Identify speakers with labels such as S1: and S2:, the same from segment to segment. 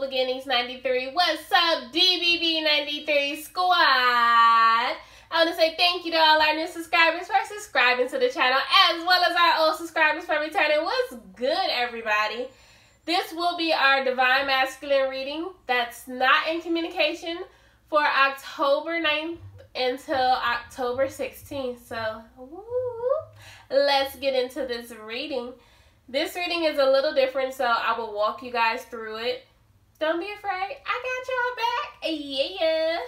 S1: Beginnings 93. What's up, DBB 93 squad? I want to say thank you to all our new subscribers for subscribing to the channel, as well as our old subscribers for returning. What's good, everybody? This will be our Divine Masculine reading that's not in communication for October 9th until October 16th. So, woo, let's get into this reading. This reading is a little different, so I will walk you guys through it. Don't be afraid. I got y'all back. Yeah.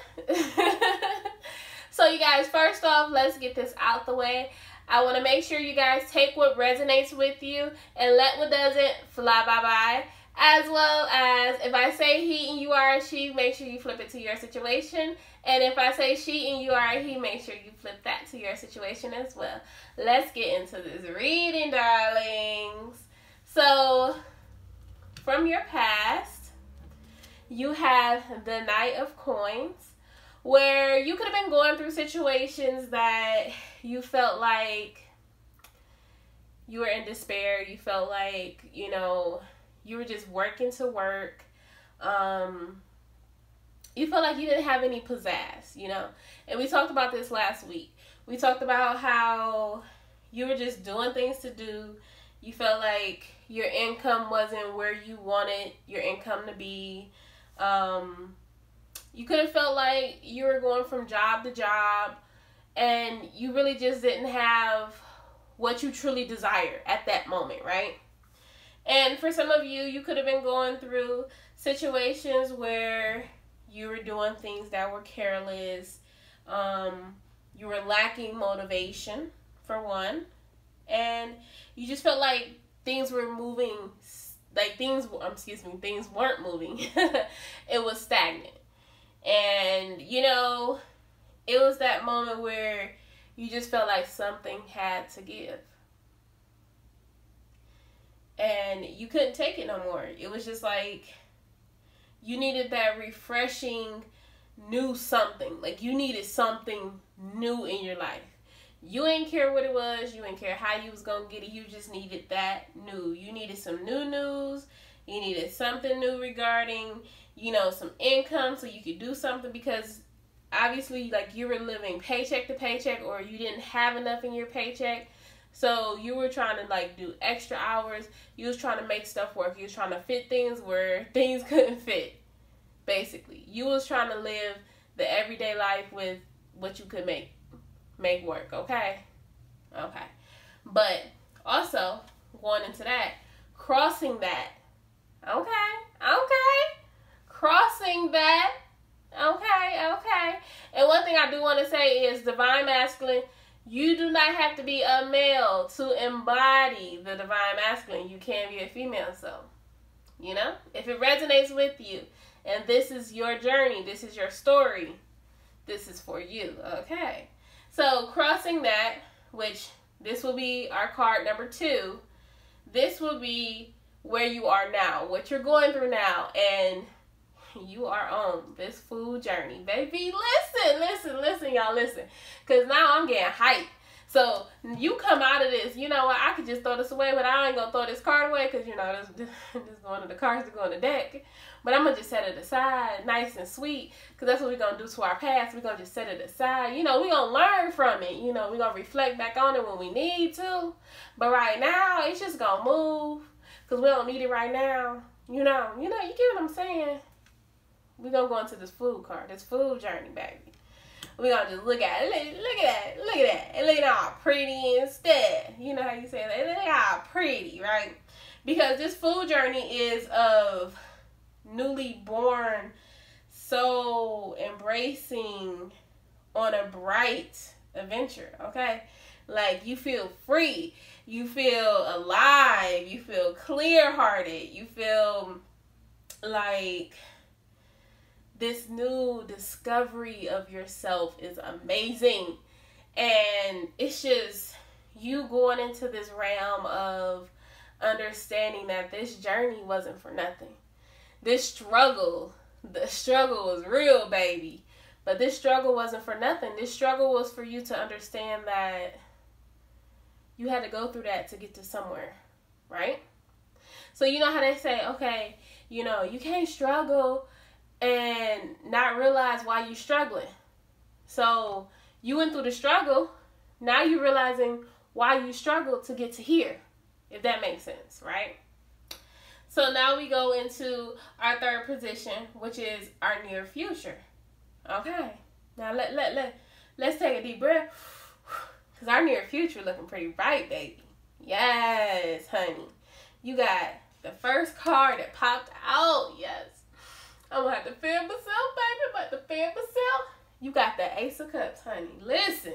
S1: So, you guys, first off, let's get this out the way. I want to make sure you guys take what resonates with you and let what doesn't fly bye-bye. As well as if I say he and you are a she, make sure you flip it to your situation. And if I say she and you are a he, make sure you flip that to your situation as well. Let's get into this reading, darlings. So, from your past, you have the Knight of Coins, where you could have been going through situations that you felt like you were in despair. You felt like, you know, you were just working to work. You felt like you didn't have any pizzazz, you know. And we talked about this last week. We talked about how you were just doing things to do. You felt like your income wasn't where you wanted your income to be. You could have felt like you were going from job to job and you really just didn't have what you truly desire at that moment, right? And for some of you, you could have been going through situations where you were doing things that were careless. You were lacking motivation, for one. And you just felt like things were moving, like things weren't moving. It was stagnant. And, you know, it was that moment where you just felt like something had to give. And you couldn't take it no more. It was just like you needed that refreshing new something. Like you needed something new in your life. You ain't care what it was. You ain't care how you was going to get it. You just needed that new. You needed some new news. You needed something new regarding, you know, some income so you could do something, because obviously, like, you were living paycheck to paycheck, or you didn't have enough in your paycheck. So you were trying to, like, do extra hours. You was trying to make stuff work. You was trying to fit things where things couldn't fit, basically. You was trying to live the everyday life with what you could make work, okay? Okay. But also, going into that, crossing that, crossing that, okay. And one thing I do want to say is, Divine Masculine, you do not have to be a male to embody the Divine Masculine. You can be a female, so, you know, if it resonates with you, and this is your journey, this is your story, this is for you, okay? So, crossing that, which this will be our card number 2, this will be where you are now, what you're going through now, and you are on this food journey, baby. Listen, y'all, listen, because now I'm getting hyped. So, you come out of this, you know what, I could just throw this away, but I ain't going to throw this card away, because, you know, this one of the cards to go on the deck. But I'm going to just set it aside, nice and sweet, because that's what we're going to do to our past. We're going to just set it aside. You know, we're going to learn from it. You know, we're going to reflect back on it when we need to. But right now, it's just going to move, because we don't need it right now. You know, you get what I'm saying? We're going to go into this food card, this food journey, baby. We're going to just look at it. Look at that. And look at how pretty instead. You know how you say that? Look how pretty, right? Because this food journey is of newly born, soul embracing on a bright adventure, okay? Like, you feel free. You feel alive. You feel clear-hearted. You feel like this new discovery of yourself is amazing. And it's just you going into this realm of understanding that this journey wasn't for nothing. This struggle, the struggle was real, baby. But this struggle wasn't for nothing. This struggle was for you to understand that you had to go through that to get to somewhere, right? So you know how they say, okay, you know, you can't struggle and not realize why you're struggling. So you went through the struggle. Now you're realizing why you struggled to get to here, if that makes sense, right? So now we go into our third position, which is our near future. Okay. Now let's take a deep breath, because our near future looking pretty bright, baby. Yes, honey. You got the first card that popped out. Yes. I'm going to have to feel myself, baby. I'm about to feel myself. You got the Ace of Cups, honey. Listen.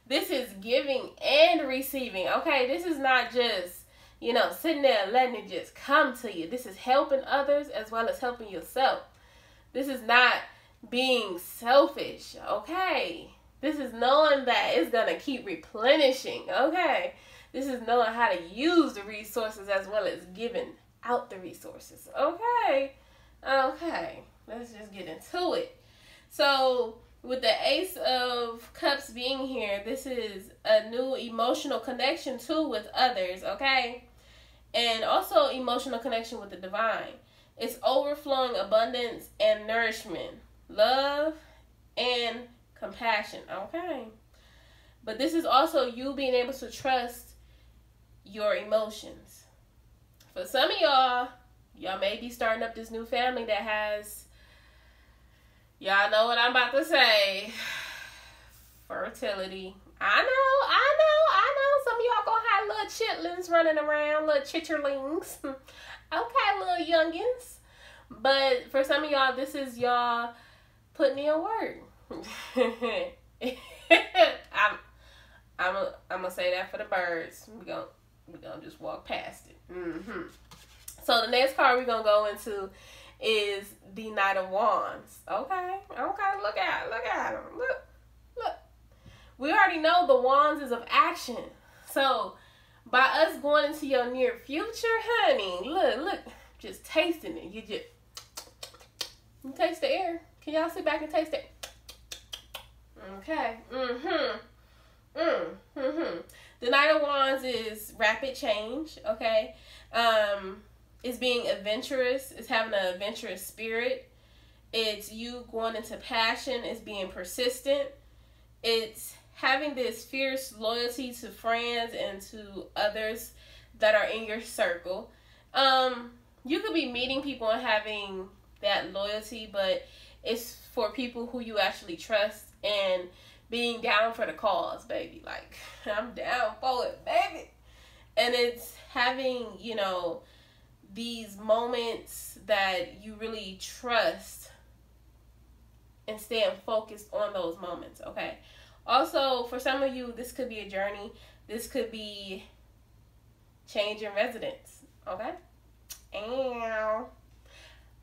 S1: This is giving and receiving, okay? This is not just, you know, sitting there and letting it just come to you. This is helping others as well as helping yourself. This is not being selfish, okay? This is knowing that it's going to keep replenishing, okay? This is knowing how to use the resources as well as giving out the resources, okay? Okay, let's just get into it. So, with the Ace of Cups being here, this is a new emotional connection too with others, okay? And also emotional connection with the divine. It's overflowing abundance and nourishment, love and compassion, okay? But this is also you being able to trust your emotions. For some of y'all may be starting up this new family that has, y'all know what I'm about to say, fertility. I know. Some of y'all gonna have little chitlins running around, little chitterlings. Okay, little youngins. But for some of y'all, this is y'all putting in work. I'm gonna say that for the birds. We gonna just walk past it. So the next card we're gonna go into is the Knight of Wands. Okay, look at them. Look. We already know the wands is of action. So by us going into your near future, honey, look, just tasting it. You taste the air. Can y'all sit back and taste it? Okay. The Knight of Wands is rapid change, okay? It's being adventurous. It's having an adventurous spirit. It's you going into passion. It's being persistent. It's having this fierce loyalty to friends and to others that are in your circle. You could be meeting people and having that loyalty, but it's for people who you actually trust and being down for the cause, baby. Like, I'm down for it, baby. And it's having, you know, these moments that you really trust and staying focused on those moments, okay? Also, for some of you, this could be a journey. This could be changing residence, okay?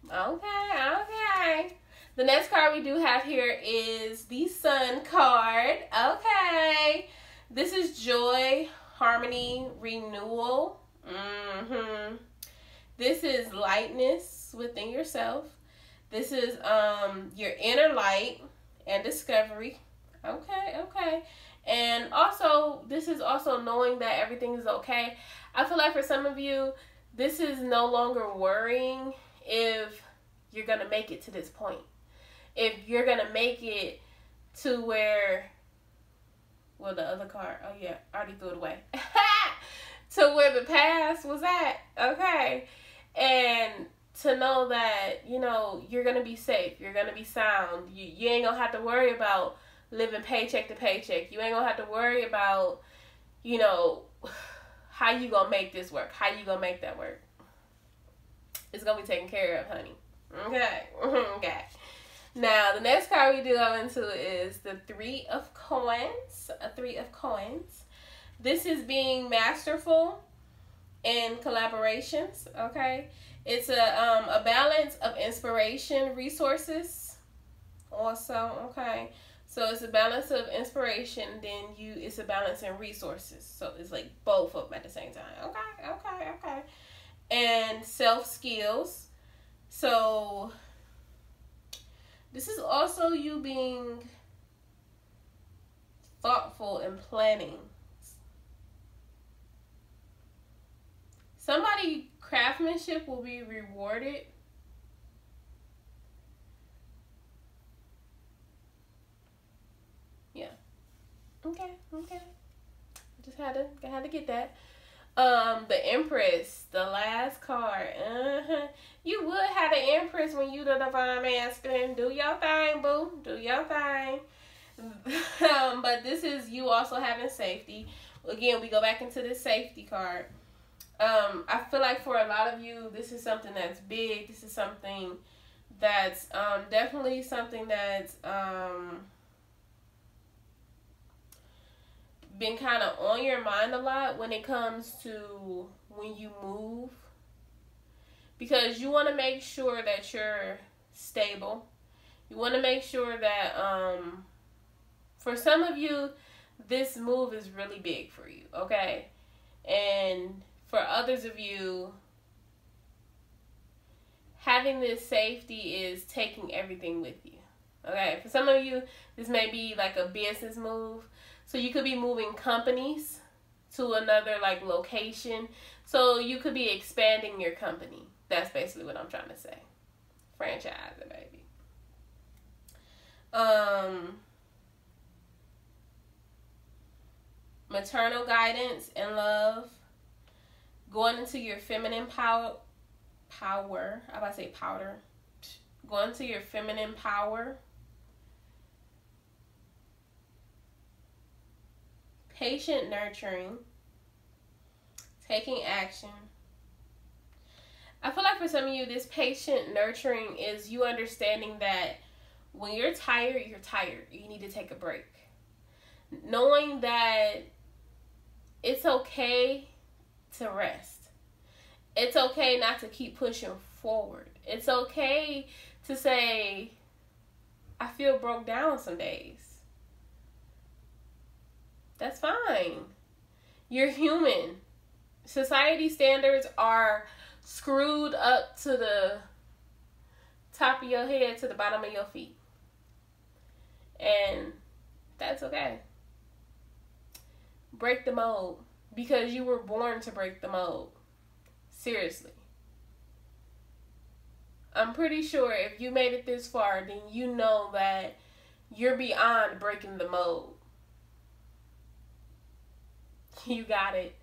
S1: Okay. The next card we do have here is the Sun card. Okay. This is joy, harmony, renewal. This is lightness within yourself. This is your inner light and discovery. Okay. And also, this is also knowing that everything is okay. I feel like for some of you, this is no longer worrying if you're going to make it to this point. If you're going to make it to where, well, the other card, oh yeah, I already threw it away. To where the past was at, okay? And to know that, you know, you're going to be safe. You're going to be sound. You ain't going to have to worry about living paycheck to paycheck. You ain't going to have to worry about, you know, how you going to make this work. How you going to make that work. It's going to be taken care of, honey. Okay. Now, the next card we do go into is the Three of Coins. A Three of Coins. This is being masterful in collaborations, okay? It's a balance of inspiration, resources also, okay? So it's a balance of inspiration, then it's a balance in resources. So it's like both of them at the same time. Okay. And self-skills. So this is also you being thoughtful and planning. Somebody craftsmanship will be rewarded. Yeah. Okay. Just had to get that. The Empress, the last card. You would have the Empress when you the divine masculine. Do your thing, boo. Do your thing. But this is you also having safety. Again, we go back into this safety card. I feel like for a lot of you, this is something that's big. This is something that's definitely something that's been kind of on your mind a lot when it comes to when you move, because you want to make sure that you're stable. You want to make sure that for some of you, this move is really big for you, okay? And for others of you, having this safety is taking everything with you, okay? For some of you, this may be like a business move. So you could be moving companies to another like location. So you could be expanding your company. That's basically what I'm trying to say. Franchising, baby. Maternal guidance and love. Going into your feminine power. I'm about to say powder. Going to your feminine power. Patient nurturing, taking action. I feel like for some of you, this patient nurturing is you understanding that when you're tired, you're tired. You need to take a break. Knowing that it's okay to rest. It's okay not to keep pushing forward. It's okay to say, I feel broke down some days. That's fine. You're human. Society standards are screwed up to the top of your head to the bottom of your feet. And that's okay. Break the mold. Because you were born to break the mold. Seriously. I'm pretty sure if you made it this far, then you know that you're beyond breaking the mold. You got it.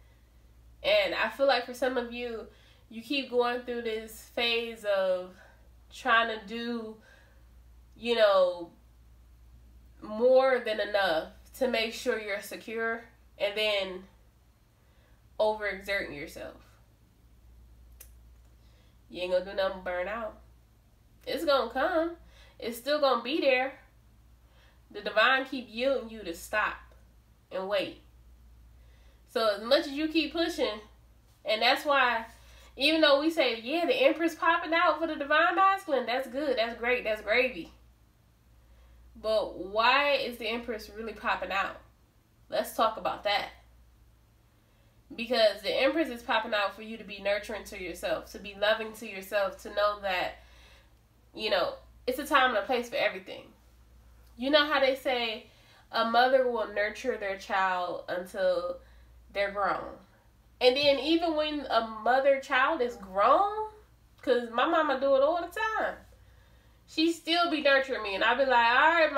S1: And I feel like for some of you, you keep going through this phase of trying to do, you know, more than enough to make sure you're secure, and then overexerting yourself. You ain't gonna do nothing but burn out. It's gonna come. It's still gonna be there. The divine keep yielding you to stop and wait. So as much as you keep pushing, and that's why, even though we say, yeah, the Empress popping out for the divine masculine, that's good, that's great, that's gravy. But why is the Empress really popping out? Let's talk about that. Because the Empress is popping out for you to be nurturing to yourself, to be loving to yourself, to know that, you know, it's a time and a place for everything. You know how they say a mother will nurture their child until they're grown. And then even when a mother-child is grown, because my mama do it all the time, she still be nurturing me. And I be like, all right,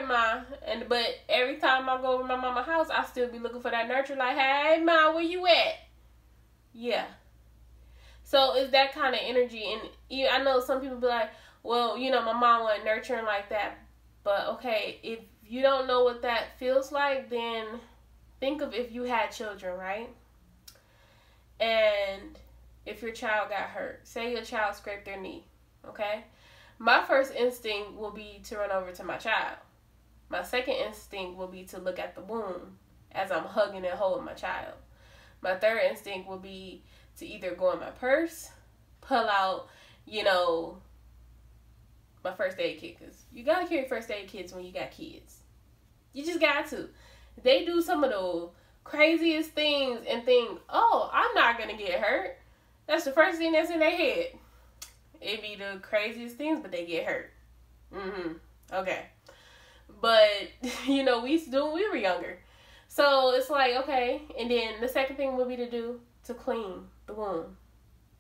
S1: ma. But every time I go over my mama's house, I still be looking for that nurture. Like, hey, ma, where you at? Yeah. So it's that kind of energy. And I know some people be like, well, you know, my mom wasn't nurturing like that. But, okay, if you don't know what that feels like, then think of if you had children, right? And if your child got hurt. Say your child scraped their knee, okay? My first instinct will be to run over to my child. My second instinct will be to look at the wound as I'm hugging and holding my child. My third instinct will be to either go in my purse, pull out, you know, my first aid kit. Because you got to carry first aid kits when you got kids. You just got to. They do some of the craziest things and think, oh, I'm not going to get hurt. That's the first thing that's in their head. It be the craziest things, but they get hurt. Okay. But, you know, we used to do when we were younger. So it's like, okay. And then the second thing would be to to clean the wound,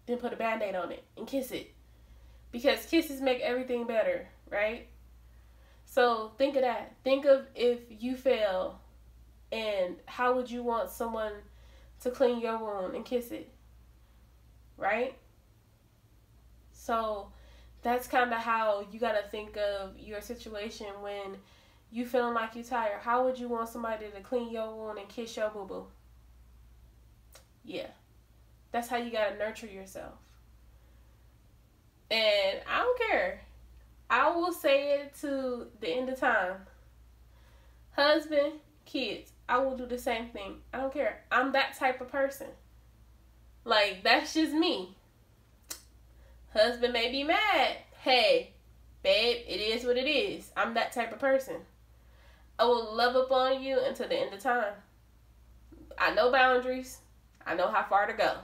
S1: then put a Band-Aid on it and kiss it. Because kisses make everything better, right? So think of that. Think of if you fail, and how would you want someone to clean your wound and kiss it, right? So that's kind of how you got to think of your situation when you feeling like you're tired. How would you want somebody to clean your wound and kiss your boo-boo? Yeah. That's how you got to nurture yourself. And I don't care. I will say it to the end of time. Husband, kids, I will do the same thing. I don't care. I'm that type of person. Like, that's just me. Husband may be mad. Hey, babe, it is what it is. I'm that type of person. I will love up on you until the end of time. I know boundaries. I know how far to go.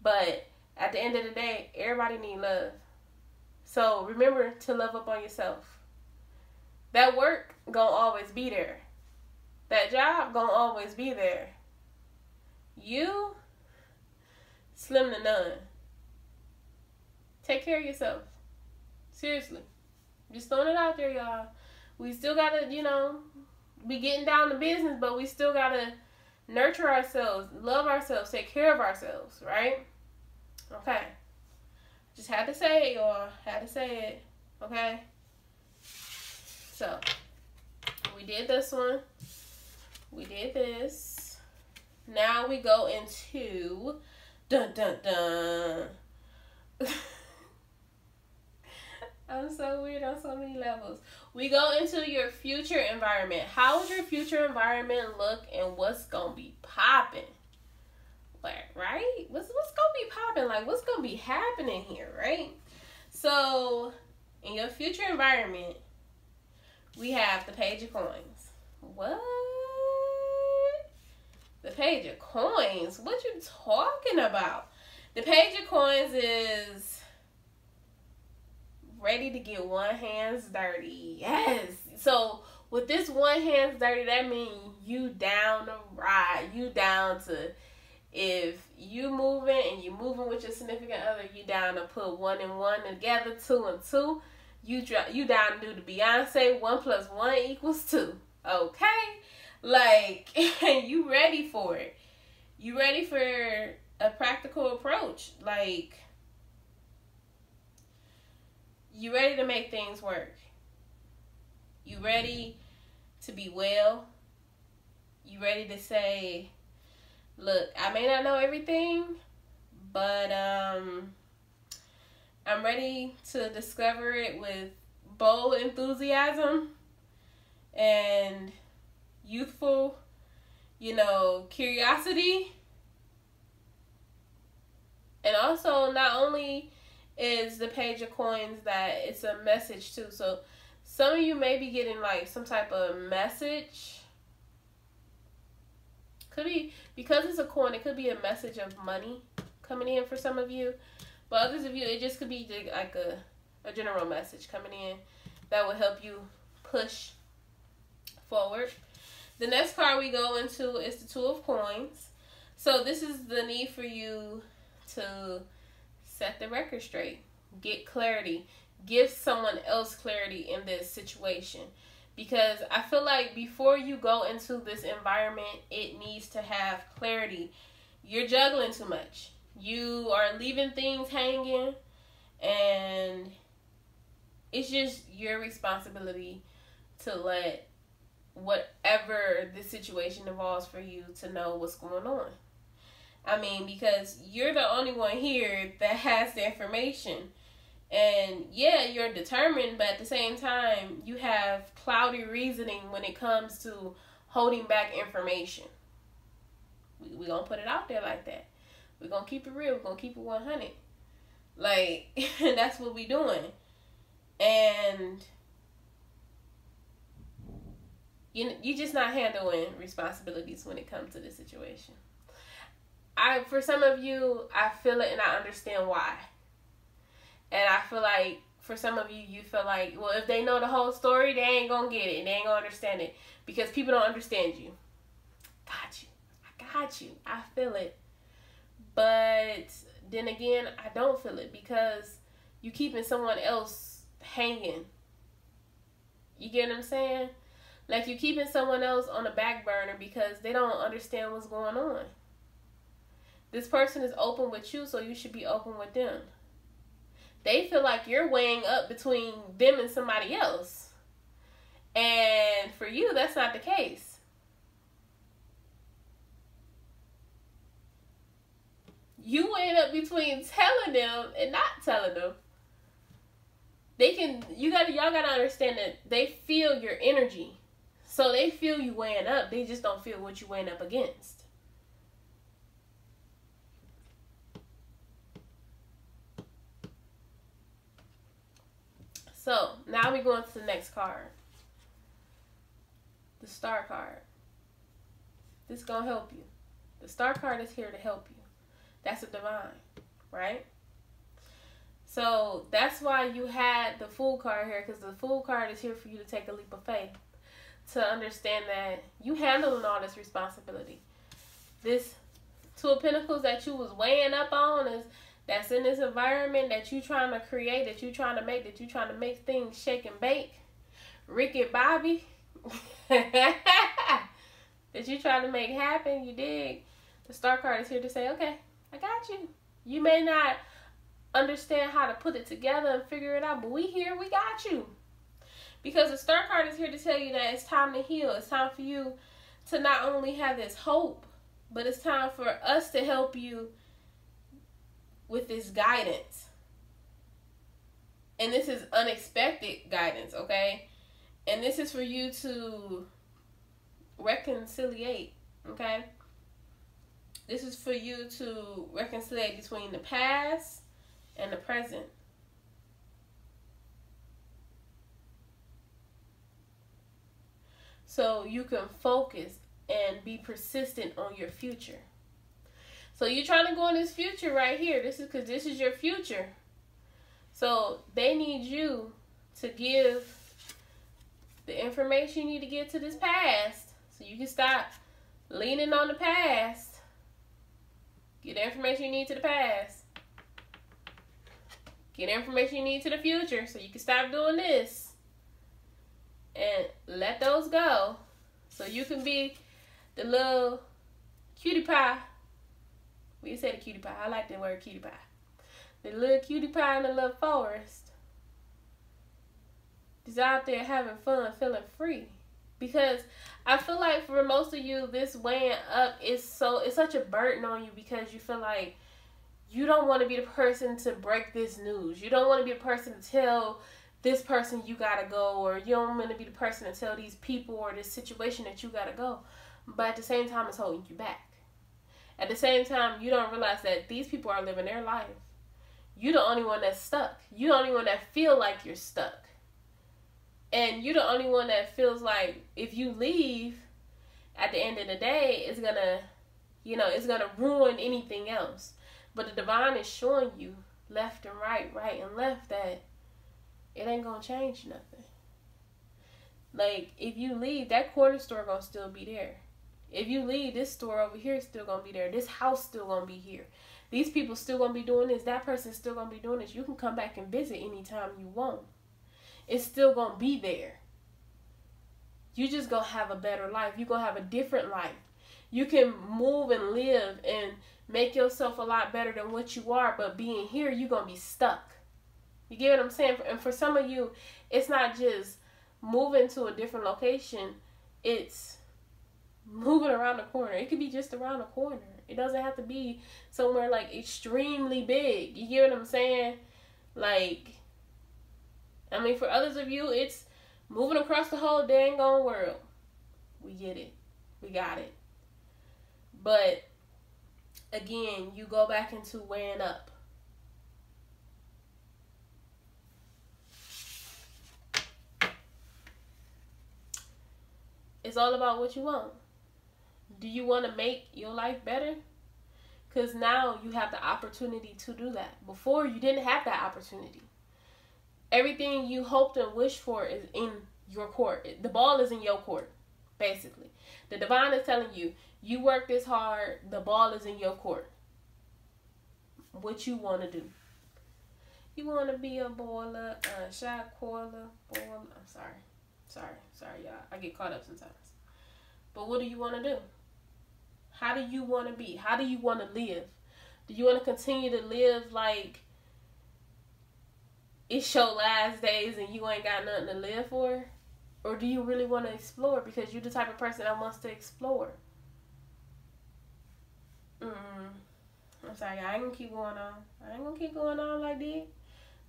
S1: But at the end of the day, everybody needs love. So remember to love up on yourself. That work gonna always be there. That job gonna always be there. You, slim to none. Take care of yourself. Seriously. Just throwing it out there, y'all. We still gotta, be getting down to business, but we still gotta nurture ourselves, love ourselves, take care of ourselves, right? Okay. Just had to say it, y'all. Had to say it. Okay? So, we did this one. We did this. Now we go into dun dun dun. I'm so weird on so many levels. We go into your future environment. How would your future environment look, and what's gonna be popping? Like, right? What's gonna be popping? Like, what's gonna be happening here, right? So, in your future environment, we have the Page of Coins. What? The Page of Coins? What you talking about? The Page of Coins is ready to get one hands dirty. Yes. So with this one hands dirty, that means you down to ride. You down to, if you moving and you moving with your significant other, you down to put 1 and 1 together, 2 and 2. You down to do the Beyonce 1 + 1 = 2. Okay? Like, you ready for it. You ready for a practical approach. Like, you ready to make things work. You ready to be well. You ready to say, look, I may not know everything, but I'm ready to discover it with bold enthusiasm and youthful, curiosity. And also, not only is the Page of Coins that it's a message too. So some of you may be getting like some type of message. Could be, because it's a coin, it could be a message of money coming in for some of you. But others of you, it just could be like a general message coming in that will help you push forward. The next card we go into is the Two of Coins. So this is the need for you to set the record straight. Get clarity. Give someone else clarity in this situation. Because I feel like before you go into this environment, it needs to have clarity. You're juggling too much. You are leaving things hanging. And it's just your responsibility to let whatever the situation involves for you to know what's going on. I mean, because you're the only one here that has the information. And yeah, you're determined, but at the same time, you have cloudy reasoning when it comes to holding back information. We're going to put it out there like that. We're going to keep it real. We're going to keep it 100. Like, that's what we're doing. And you're just not handling responsibilities when it comes to this situation. For some of you, I feel it and I understand why. And I feel like for some of you, you feel like, well, if they know the whole story, they ain't going to get it. They ain't going to understand it because people don't understand you. Got you. I got you. I feel it. But then again, I don't feel it because you keeping someone else hanging. You get what I'm saying? Like, you keeping someone else on the back burner because they don't understand what's going on. This person is open with you, so you should be open with them. They feel like you're weighing up between them and somebody else. And for you, that's not the case. You weighing up between telling them and not telling them. Y'all gotta understand that they feel your energy. So they feel you weighing up. They just don't feel what you're weighing up against. So now we go into the next card. The Star card. This is going to help you. The Star card is here to help you. That's a divine, right? So that's why you had the Fool card here, because the Fool card is here for you to take a leap of faith. To understand that you handling all this responsibility. This Two of Pentacles that you was weighing up on that's in this environment that you trying to create, that you trying to make things shake and bake. Ricky Bobby. That you trying to make happen, you dig? The Star card is here to say, okay, I got you. You may not understand how to put it together and figure it out, but we here, we got you. Because the Star card is here to tell you that it's time to heal. It's time for you to not only have this hope, but it's time for us to help you with this guidance. And this is unexpected guidance, okay? And this is for you to reconciliate, okay? This is for you to reconcile between the past and the present. So you can focus and be persistent on your future. So you're trying to go in this future right here. This is because this is your future. So they need you to give the information you need to get to this past. So you can stop leaning on the past. Get the information you need to the past. Get the information you need to the future. So you can stop doing this. And let those go. So you can be the little cutie pie. We say the cutie pie. I like the word cutie pie. The little cutie pie in the little forest. Just out there having fun, feeling free. Because I feel like for most of you, this weighing up it's such a burden on you because you feel like you don't want to be the person to break this news. You don't want to be the person to tell this person you gotta go, or you don't want to be the person to tell these people or this situation that you gotta go. But at the same time, it's holding you back. At the same time, you don't realize that these people are living their life. You're the only one that's stuck. You're the only one that feel like you're stuck. And you're the only one that feels like if you leave, at the end of the day, it's gonna, it's gonna ruin anything else. But the divine is showing you left and right, right and left, that it ain't gonna change nothing. Like, if you leave, that corner store gonna still be there. If you leave, this store over here is still gonna be there. This house still gonna be here. These people still gonna be doing this. That person's still gonna be doing this. You can come back and visit anytime you want. It's still gonna be there. You just gonna have a better life. You gonna have a different life. You can move and live and make yourself a lot better than what you are, but being here, you gonna be stuck. You get what I'm saying? And for some of you, it's not just moving to a different location. It's moving around the corner. It could be just around the corner. It doesn't have to be somewhere like extremely big. You get what I'm saying? Like, I mean, for others of you, it's moving across the whole dang on world. We get it. We got it. But again, you go back into weighing up. It's all about what you want. Do you want to make your life better? Because now you have the opportunity to do that. Before, you didn't have that opportunity. Everything you hoped and wished for is in your court. The ball is in your court, basically. The divine is telling you, you work this hard, the ball is in your court. what you want to do. You want to be a boiler, shot caller, boiler. I'm sorry, y'all. I get caught up sometimes. But what do you want to do? How do you want to be? How do you want to live? Do you want to continue to live like it's your last days and you ain't got nothing to live for? Or do you really want to explore because you're the type of person that wants to explore? I'm sorry, I ain't gonna keep going on. I ain't gonna keep going on like this.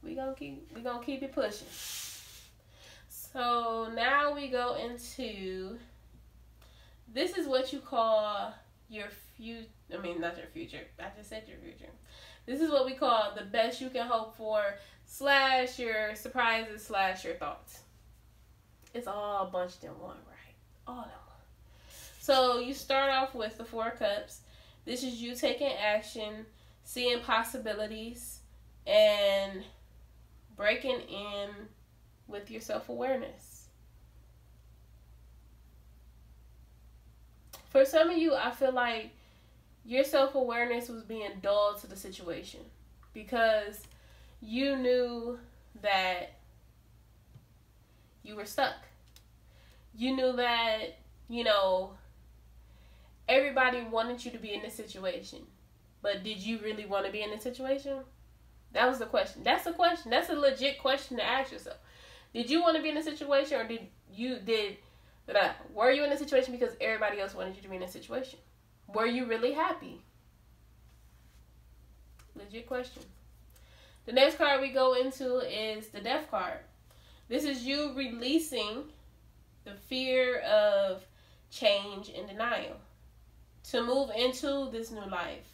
S1: We gonna keep it pushing. So now we go into, this is what you call your future. I mean, not your future. I just said your future. This is what we call the best you can hope for / your surprises / your thoughts. It's all bunched in one, right? All in one. So you start off with the 4 of Cups. This is you taking action, seeing possibilities, and breaking in with your self-awareness. For some of you, I feel like your self-awareness was being dulled to the situation because you knew that you were stuck. You knew that, everybody wanted you to be in this situation. But did you really want to be in this situation? That was the question. That's the question. That's a legit question to ask yourself. Did you want to be in a situation, or were you in a situation because everybody else wanted you to be in a situation? Were you really happy? Legit question. The next card we go into is the Death card. This is you releasing the fear of change and denial to move into this new life,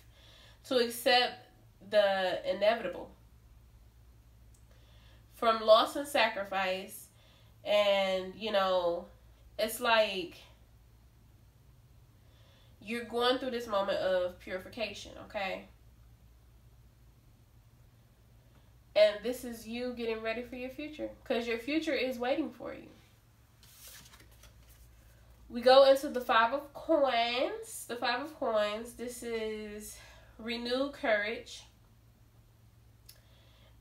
S1: to accept the inevitable from loss and sacrifice. And it's like you're going through this moment of purification, okay? And this is you getting ready for your future, because your future is waiting for you. We go into the 5 of Coins. The 5 of Coins, this is renewed courage.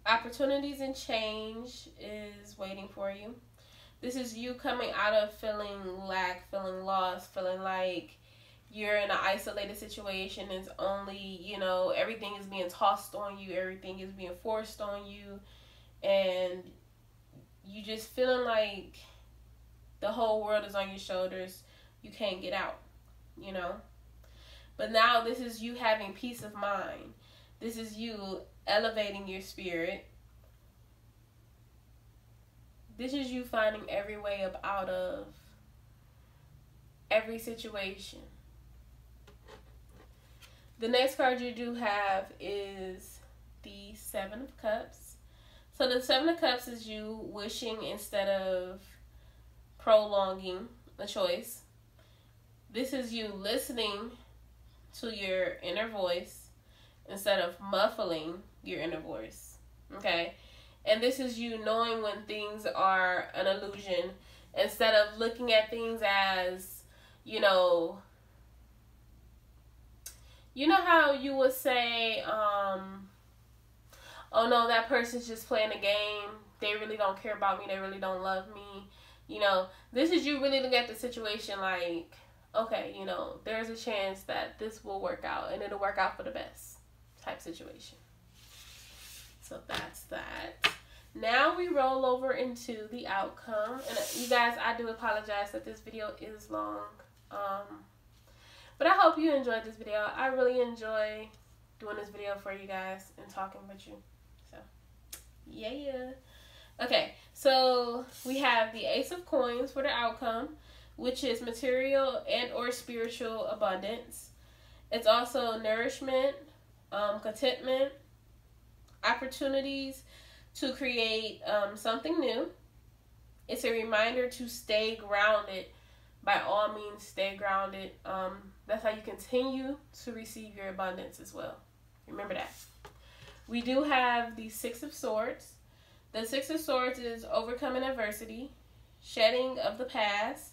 S1: Opportunities and change is waiting for you. This is you coming out of feeling lack, feeling lost, feeling like you're in an isolated situation. It's only, everything is being tossed on you. Everything is being forced on you. And you just feeling like the whole world is on your shoulders. You can't get out, But now this is you having peace of mind. This is you elevating your spirit. This is you finding every way up out of every situation. The next card you do have is the 7 of Cups. So the 7 of Cups is you wishing instead of prolonging a choice. This is you listening to your inner voice instead of muffling your inner voice. Okay? And this is you knowing when things are an illusion instead of looking at things as, how you would say, oh no, that person's just playing a game. They really don't care about me. They really don't love me. This is you really looking at the situation like, okay, there's a chance that this will work out and it'll work out for the best type situation. So that's that. Now we roll over into the outcome. And you guys, I do apologize that this video is long. But I hope you enjoyed this video. I really enjoy doing this video for you guys and talking with you. So, yeah. Okay, so we have the Ace of Coins for the outcome, which is material and or spiritual abundance. It's also nourishment, contentment, opportunities to create something new. It's a reminder to stay grounded. By all means, stay grounded. That's how you continue to receive your abundance as well. Remember that. We do have the 6 of Swords. The 6 of Swords is overcoming adversity, shedding of the past.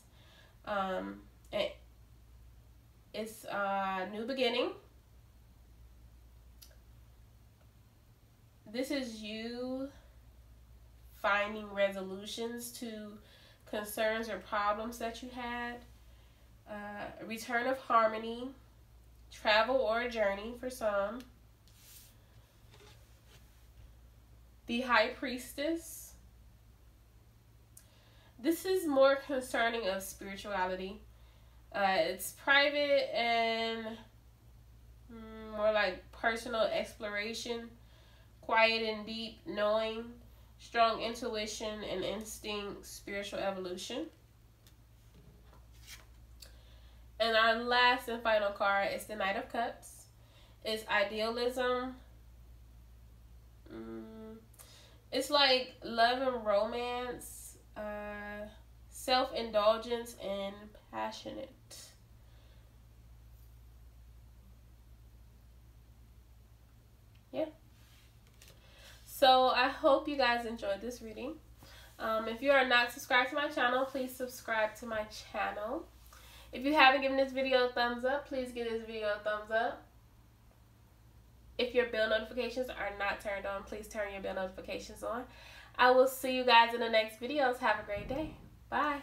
S1: It's a new beginning. This is you finding resolutions to concerns or problems that you had. Return of harmony, travel or a journey for some. The High Priestess. This is more concerning of spirituality. It's private and more like personal exploration, quiet and deep knowing, strong intuition and instinct, spiritual evolution. And our last and final card is the Knight of Cups. It's idealism. It's like love and romance, self-indulgence, and passionate. Yeah. So I hope you guys enjoyed this reading. If you are not subscribed to my channel, please subscribe to my channel. If you haven't given this video a thumbs up, please give this video a thumbs up. If your bell notifications are not turned on, please turn your bell notifications on. I will see you guys in the next videos. Have a great day. Bye.